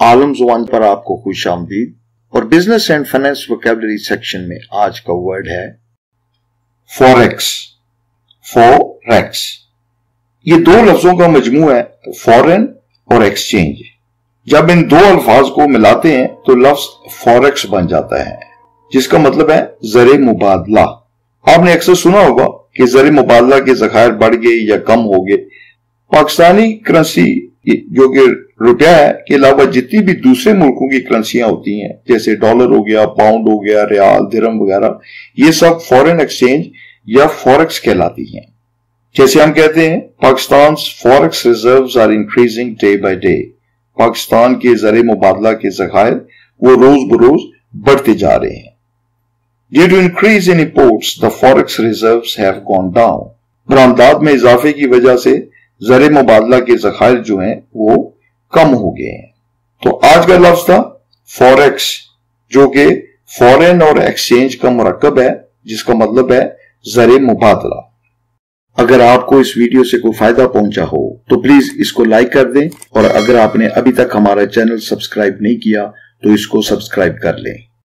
आलम ज़ुबान पर आपको खुश आमदीद। और business and finance vocabulary section में आज का वर्ड है फॉरेक्स। फॉरेक्स ये दो लफ्जों का मजमू है, फॉरेन और एक्सचेंज। जब इन दो अल्फाज को मिलाते हैं तो लफ्ज फॉरेक्स बन जाता है, जिसका मतलब है ज़र मुबादला। आपने अक्सर सुना होगा कि ज़र मुबादला के ज़खायर बढ़ गए या कम हो गए। पाकिस्तानी करेंसी जो कि रुपया है के अलावा जितनी भी दूसरे मुल्कों की करेंसियां होती हैं, जैसे डॉलर हो गया, पाउंड हो गया, रियाल, दिरहम वगैरह, ये सब फॉरेन एक्सचेंज या फॉरेक्स कहलाती हैं। जैसे हम कहते हैं Pakistan forex reserves are increasing day by day. Pakistan के ज़र मुबादला के ज़खायर वो रोज बरोज बढ़ते जा रहे हैं। Due to increase in imports the forex reserves have gone down. बरामदात में इजाफे की वजह से ज़र मुबादला के ज़खायर जो हैं वो कम हो गए हैं। तो आज का लफ्ज था फॉरेक्स, जो कि फॉरेन और एक्सचेंज का मुरक्कब है, जिसका मतलब है ज़र मुबादला। अगर आपको इस वीडियो से कोई फायदा पहुंचा हो तो प्लीज इसको लाइक कर दें, और अगर आपने अभी तक हमारा चैनल सब्सक्राइब नहीं किया तो इसको सब्सक्राइब कर लें।